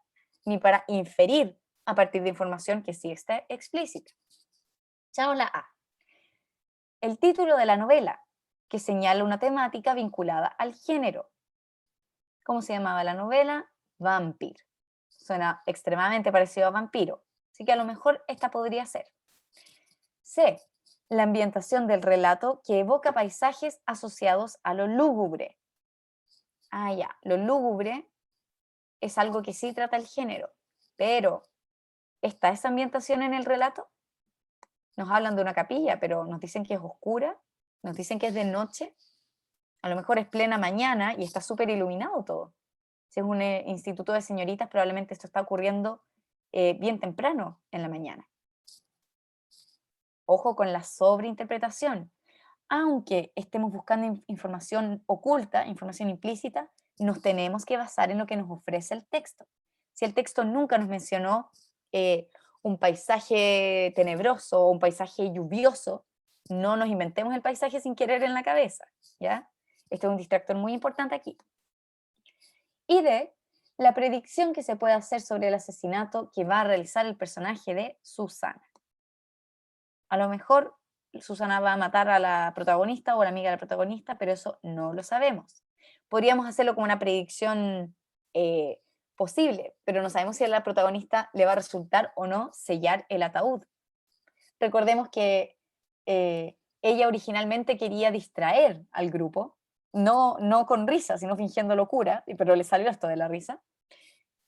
ni para inferir a partir de información que sí está explícita. Echamos la A. El título de la novela, que señala una temática vinculada al género. ¿Cómo se llamaba la novela? Vampir. Suena extremadamente parecido a vampiro, así que a lo mejor esta podría ser. C. La ambientación del relato que evoca paisajes asociados a lo lúgubre. Ya, lo lúgubre es algo que sí trata el género, pero ¿está esa ambientación en el relato? Nos hablan de una capilla, pero nos dicen que es oscura, nos dicen que es de noche, a lo mejor es plena mañana y está súper iluminado todo. Si es un instituto de señoritas, probablemente esto está ocurriendo bien temprano en la mañana. Ojo con la sobreinterpretación. Aunque estemos buscando información oculta, información implícita, nos tenemos que basar en lo que nos ofrece el texto. Si el texto nunca nos mencionó un paisaje tenebroso o un paisaje lluvioso, no nos inventemos el paisaje sin querer en la cabeza, ¿ya? Este es un distractor muy importante aquí. Y D, la predicción que se puede hacer sobre el asesinato que va a realizar el personaje de Susana. A lo mejor Susana va a matar a la protagonista o a la amiga de la protagonista, pero eso no lo sabemos. Podríamos hacerlo como una predicción posible, pero no sabemos si a la protagonista le va a resultar o no sellar el ataúd. Recordemos que ella originalmente quería distraer al grupo, no con risa, sino fingiendo locura, pero le salió esto de la risa,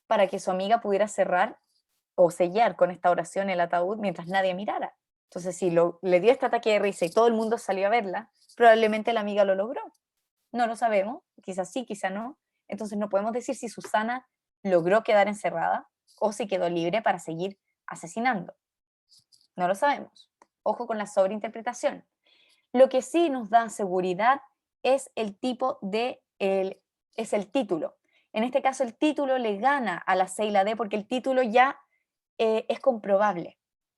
para que su amiga pudiera cerrar o sellar con esta oración el ataúd mientras nadie mirara. Entonces, si le dio este ataque de risa y todo el mundo salió a verla, probablemente la amiga lo logró. No lo sabemos, quizás sí, quizás no. Entonces no podemos decir si Susana logró quedar encerrada o si quedó libre para seguir asesinando. No lo sabemos. Ojo con la sobreinterpretación. Lo que sí nos da seguridad es el título. En este caso, el título le gana a la C y la D porque el título ya es comprobable.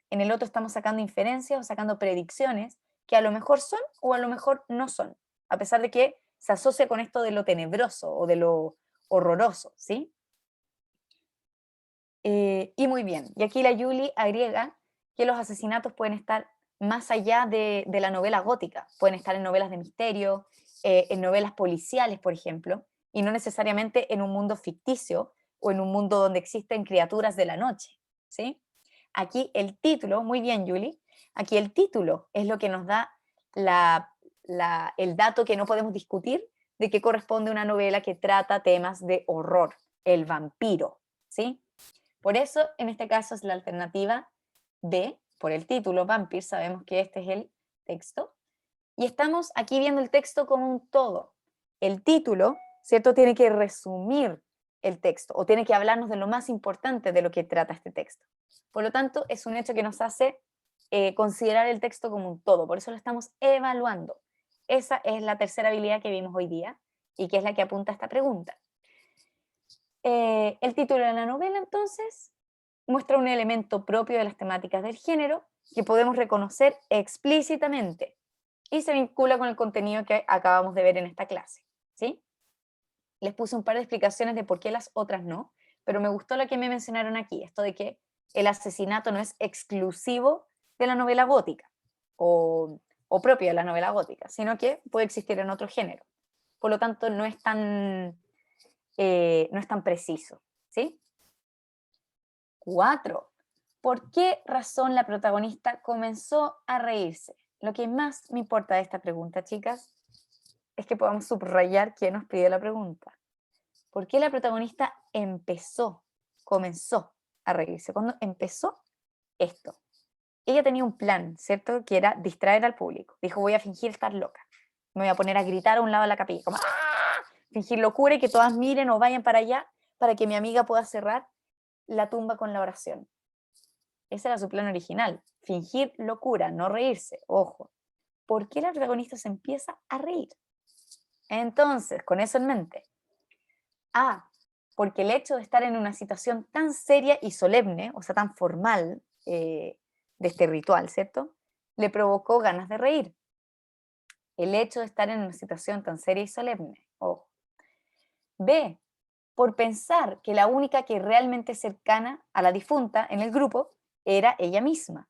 En el otro estamos sacando inferencias o sacando predicciones que a lo mejor son o a lo mejor no son, a pesar de que se asocia con esto de lo tenebroso o de lo horroroso, ¿sí? Y muy bien, y aquí la Julie agrega que los asesinatos pueden estar más allá de la novela gótica, pueden estar en novelas de misterio, en novelas policiales, por ejemplo, y no necesariamente en un mundo ficticio o en un mundo donde existen criaturas de la noche, ¿sí? Aquí el título, muy bien, Julie, aquí el título es lo que nos da el dato que no podemos discutir de que corresponde a una novela que trata temas de horror, el vampiro, ¿sí? Por eso, en este caso, es la alternativa B, por el título Vampir, sabemos que este es el texto. Y estamos aquí viendo el texto como un todo. El título, ¿cierto?, tiene que resumir el texto o tiene que hablarnos de lo más importante de lo que trata este texto. Por lo tanto, es un hecho que nos hace considerar el texto como un todo. Por eso lo estamos evaluando. Esa es la tercera habilidad que vimos hoy día y que es la que apunta a esta pregunta. El título de la novela, entonces, muestra un elemento propio de las temáticas del género que podemos reconocer explícitamente y se vincula con el contenido que acabamos de ver en esta clase, ¿sí? Les puse un par de explicaciones de por qué las otras no, pero me gustó lo que me mencionaron aquí, esto de que el asesinato no es exclusivo de la novela gótica o propio de la novela gótica, sino que puede existir en otro género. Por lo tanto, no es tan preciso, ¿sí? 4. ¿Por qué razón la protagonista comenzó a reírse? Lo que más me importa de esta pregunta, chicas, es que podamos subrayar quién nos pide la pregunta. ¿Por qué la protagonista comenzó a reírse? Cuando empezó esto, ella tenía un plan, ¿cierto? Que era distraer al público. Dijo, voy a fingir estar loca. Me voy a poner a gritar a un lado de la capilla, como ¡ah! Fingir locura y que todas miren o vayan para allá para que mi amiga pueda cerrar la tumba con la oración. Ese era su plan original, fingir locura, no reírse, ojo. ¿Por qué la protagonista se empieza a reír? Entonces, con eso en mente, porque el hecho de estar en una situación tan seria y solemne, o sea, tan formal de este ritual, ¿cierto? Le provocó ganas de reír. El hecho de estar en una situación tan seria y solemne, ojo. B, por pensar que la única que realmente cercana a la difunta en el grupo era ella misma.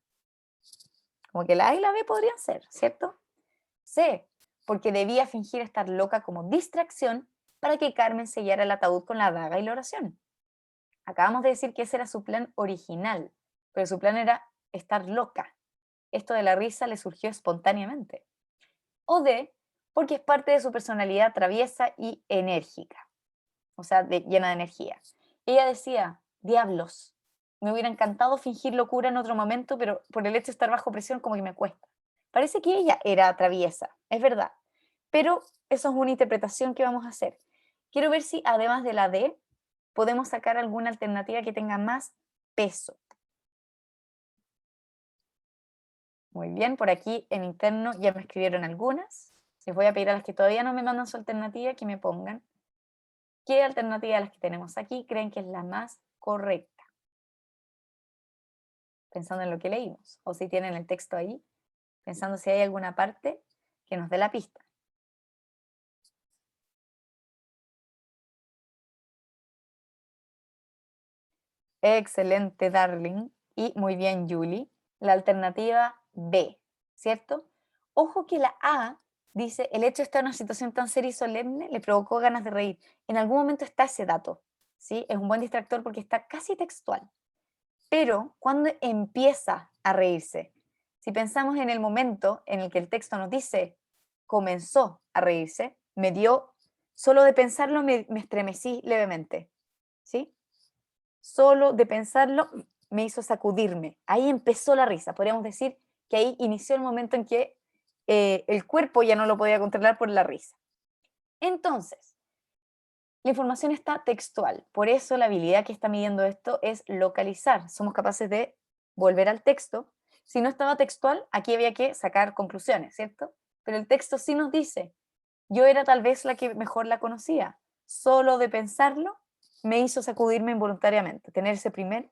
Como que la A y la B podrían ser, ¿cierto? C, porque debía fingir estar loca como distracción para que Carmen sellara el ataúd con la daga y la oración. Acabamos de decir que ese era su plan original, pero su plan era estar loca. Esto de la risa le surgió espontáneamente. O D, porque es parte de su personalidad traviesa y enérgica, o sea, llena de energía. Ella decía, diablos, me hubiera encantado fingir locura en otro momento, pero por el hecho de estar bajo presión como que me cuesta. Parece que ella era traviesa, es verdad, pero eso es una interpretación que vamos a hacer. Quiero ver si además de la D, podemos sacar alguna alternativa que tenga más peso. Muy bien, por aquí en interno ya me escribieron algunas. Les voy a pedir a las que todavía no me mandan su alternativa que me pongan qué alternativa de las que tenemos aquí creen que es la más correcta. Pensando en lo que leímos, o si tienen el texto ahí, pensando si hay alguna parte que nos dé la pista. Excelente, Darling. Y muy bien, Julie. La alternativa B, ¿cierto? Ojo que la A dice, el hecho de estar en una situación tan seria y solemne le provocó ganas de reír. En algún momento está ese dato, ¿sí? Es un buen distractor porque está casi textual. Pero cuando empieza a reírse, si pensamos en el momento en el que el texto nos dice, comenzó a reírse, solo de pensarlo me estremecí levemente, ¿sí? Solo de pensarlo me hizo sacudirme. Ahí empezó la risa. Podríamos decir que ahí inició el momento en que el cuerpo ya no lo podía controlar por la risa. Entonces, la información está textual. Por eso la habilidad que está midiendo esto es localizar. Somos capaces de volver al texto. Si no estaba textual, aquí había que sacar conclusiones, ¿cierto? Pero el texto sí nos dice, yo era tal vez la que mejor la conocía. Solo de pensarlo me hizo sacudirme involuntariamente, tener ese primer.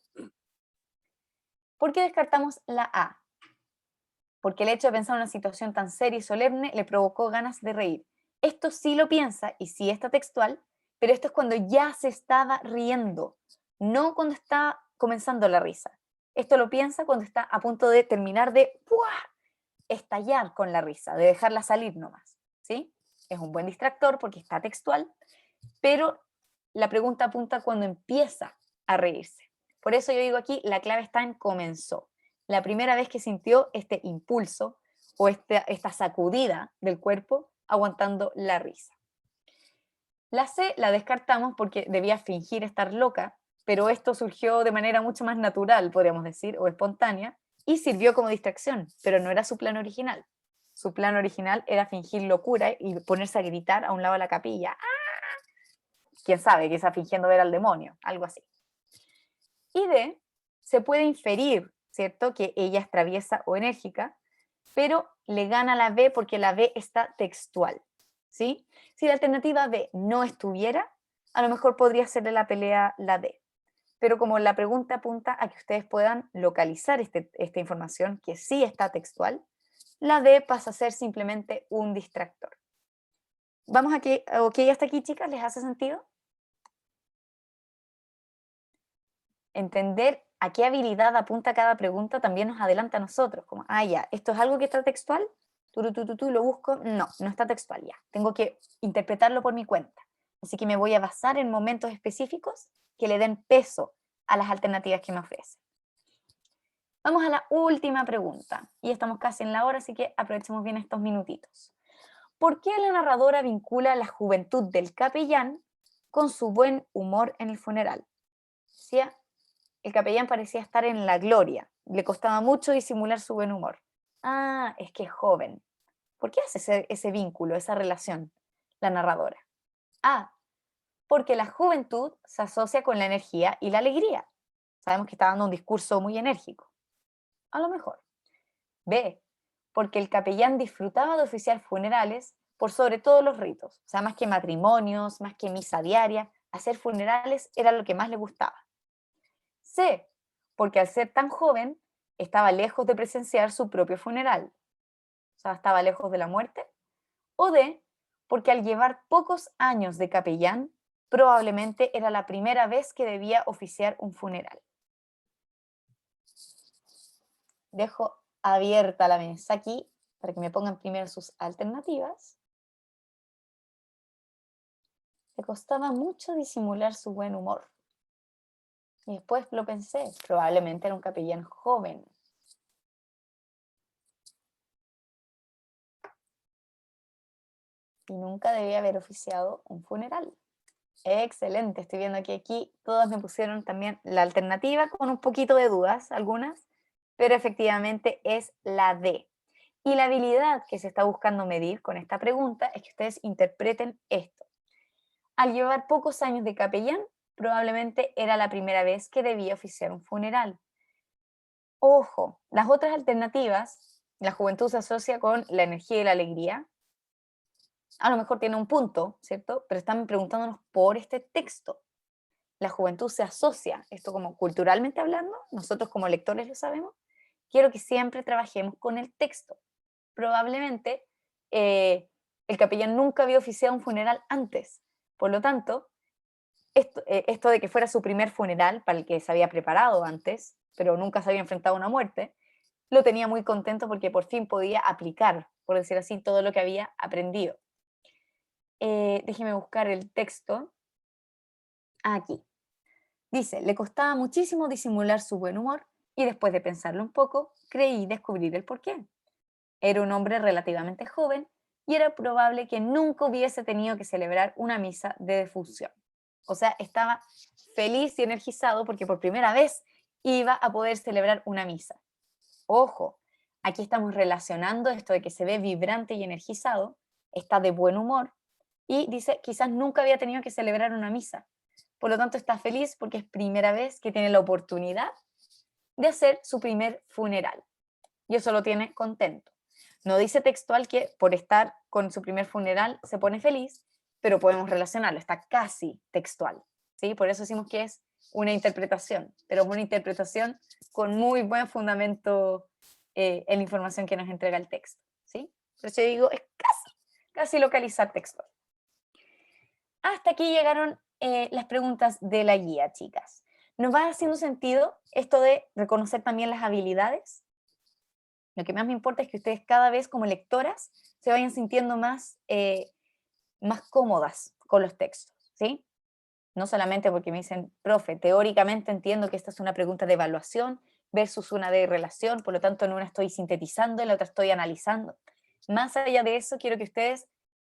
¿Por qué descartamos la A? Porque el hecho de pensar en una situación tan seria y solemne le provocó ganas de reír. Esto sí lo piensa y sí está textual, pero esto es cuando ya se estaba riendo, no cuando está comenzando la risa. Esto lo piensa cuando está a punto de terminar de ¡puah! Estallar con la risa, de dejarla salir nomás, ¿sí? Es un buen distractor porque está textual, pero la pregunta apunta cuando empieza a reírse. Por eso yo digo aquí, la clave está en comenzó. La primera vez que sintió este impulso o esta sacudida del cuerpo aguantando la risa. La C la descartamos porque debía fingir estar loca, pero esto surgió de manera mucho más natural, podríamos decir, o espontánea, y sirvió como distracción, pero no era su plan original. Su plan original era fingir locura y ponerse a gritar a un lado de la capilla. Quién sabe, quizá fingiendo ver al demonio, algo así. Y D, se puede inferir, ¿cierto?, que ella es traviesa o enérgica, pero le gana la B porque la B está textual, ¿sí? Si la alternativa B no estuviera, a lo mejor podría serle la pelea la D. Pero como la pregunta apunta a que ustedes puedan localizar esta información que sí está textual, la D pasa a ser simplemente un distractor. ¿Vamos aquí? ¿Ok hasta aquí, chicas? ¿Les hace sentido? Entender a qué habilidad apunta cada pregunta también nos adelanta a nosotros, como, ya, ¿esto es algo que está textual? Lo busco, no, no está textual ya, tengo que interpretarlo por mi cuenta, así que me voy a basar en momentos específicos que le den peso a las alternativas que me ofrecen. Vamos a la última pregunta, y estamos casi en la hora, así que aprovechemos bien estos minutitos. ¿Por qué la narradora vincula la juventud del capellán con su buen humor en el funeral? Decía, el capellán parecía estar en la gloria, le costaba mucho disimular su buen humor. Es que es joven. ¿Por qué hace ese vínculo, esa relación, la narradora? Porque la juventud se asocia con la energía y la alegría. Sabemos que está dando un discurso muy enérgico. A lo mejor. B, porque el capellán disfrutaba de oficiar funerales por sobre todos los ritos. O sea, más que matrimonios, más que misa diaria, hacer funerales era lo que más le gustaba. C, porque al ser tan joven, estaba lejos de presenciar su propio funeral. O sea, estaba lejos de la muerte. O D, porque al llevar pocos años de capellán, probablemente era la primera vez que debía oficiar un funeral. Dejo abierta la mesa aquí para que me pongan primero sus alternativas. Le costaba mucho disimular su buen humor. Y después lo pensé, probablemente era un capellán joven. Y nunca debía haber oficiado un funeral. Excelente, estoy viendo que aquí todas me pusieron también la alternativa con un poquito de dudas, algunas, pero efectivamente es la D. Y la habilidad que se está buscando medir con esta pregunta es que ustedes interpreten esto. Al llevar pocos años de capellán, probablemente era la primera vez que debía oficiar un funeral. Ojo, las otras alternativas, la juventud se asocia con la energía y la alegría, a lo mejor tiene un punto, ¿cierto? Pero están preguntándonos por este texto. La juventud se asocia, esto como culturalmente hablando, nosotros como lectores lo sabemos, quiero que siempre trabajemos con el texto. Probablemente el capellán nunca había oficiado un funeral antes, por lo tanto, esto de que fuera su primer funeral para el que se había preparado antes, pero nunca se había enfrentado a una muerte, lo tenía muy contento porque por fin podía aplicar, por decir así, todo lo que había aprendido. Déjeme buscar el texto. Aquí. Dice, le costaba muchísimo disimular su buen humor y después de pensarlo un poco, creí descubrir el porqué. Era un hombre relativamente joven y era probable que nunca hubiese tenido que celebrar una misa de defunción. O sea, estaba feliz y energizado porque por primera vez iba a poder celebrar una misa. Ojo, aquí estamos relacionando esto de que se ve vibrante y energizado, está de buen humor y dice, quizás nunca había tenido que celebrar una misa. Por lo tanto, está feliz porque es primera vez que tiene la oportunidad de hacer su primer funeral. Y eso lo tiene contento. No dice textual que por estar con su primer funeral se pone feliz, pero podemos relacionarlo, está casi textual, ¿sí? Por eso decimos que es una interpretación, pero es una interpretación con muy buen fundamento en la información que nos entrega el texto, ¿sí? Por eso yo digo, es casi localizar textual. Hasta aquí llegaron las preguntas de la guía, chicas. ¿Nos va haciendo sentido esto de reconocer también las habilidades? Lo que más me importa es que ustedes cada vez como lectoras se vayan sintiendo más cómodas con los textos, ¿sí? No solamente porque me dicen, profe, teóricamente entiendo que esta es una pregunta de evaluación versus una de relación, por lo tanto en una estoy sintetizando, en la otra estoy analizando. Más allá de eso, quiero que ustedes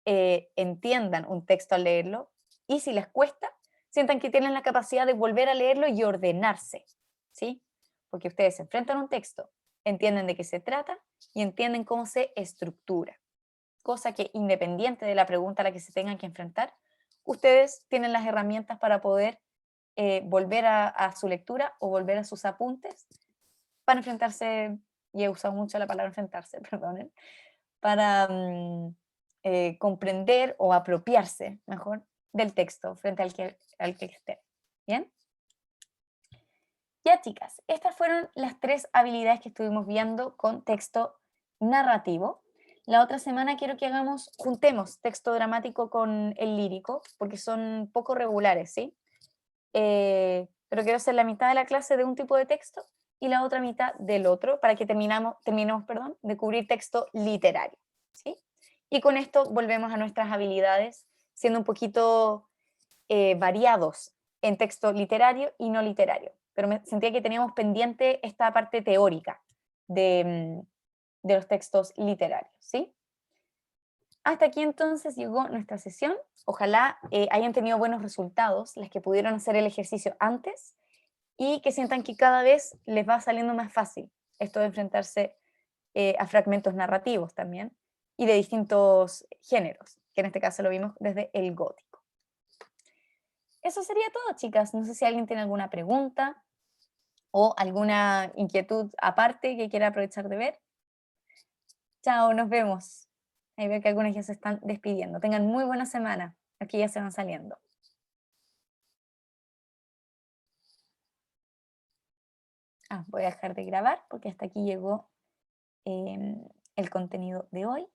entiendan un texto al leerlo y si les cuesta, sientan que tienen la capacidad de volver a leerlo y ordenarse, ¿sí? Porque ustedes se enfrentan a un texto, entienden de qué se trata y entienden cómo se estructura, cosa que independiente de la pregunta a la que se tengan que enfrentar, ustedes tienen las herramientas para poder volver a su lectura o volver a sus apuntes para enfrentarse, y he usado mucho la palabra enfrentarse, perdonen, para comprender o apropiarse, mejor, del texto frente al que esté. ¿Bien? Ya, chicas, estas fueron las 3 habilidades que estuvimos viendo con texto narrativo. La otra semana quiero que juntemos texto dramático con el lírico, porque son poco regulares, ¿sí? pero quiero hacer la mitad de la clase de un tipo de texto y la otra mitad del otro, para que terminemos de cubrir texto literario, ¿sí? Y con esto volvemos a nuestras habilidades, siendo un poquito variados en texto literario y no literario. Pero me sentía que teníamos pendiente esta parte teórica de los textos literarios, ¿sí? Hasta aquí entonces llegó nuestra sesión. Ojalá hayan tenido buenos resultados, las que pudieron hacer el ejercicio antes, y que sientan que cada vez les va saliendo más fácil esto de enfrentarse a fragmentos narrativos también, y de distintos géneros, que en este caso lo vimos desde el gótico. Eso sería todo, chicas. No sé si alguien tiene alguna pregunta o alguna inquietud aparte que quiera aprovechar de ver. Chao, nos vemos. Ahí veo que algunos ya se están despidiendo. Tengan muy buena semana. Aquí ya se van saliendo. Voy a dejar de grabar porque hasta aquí llegó el contenido de hoy.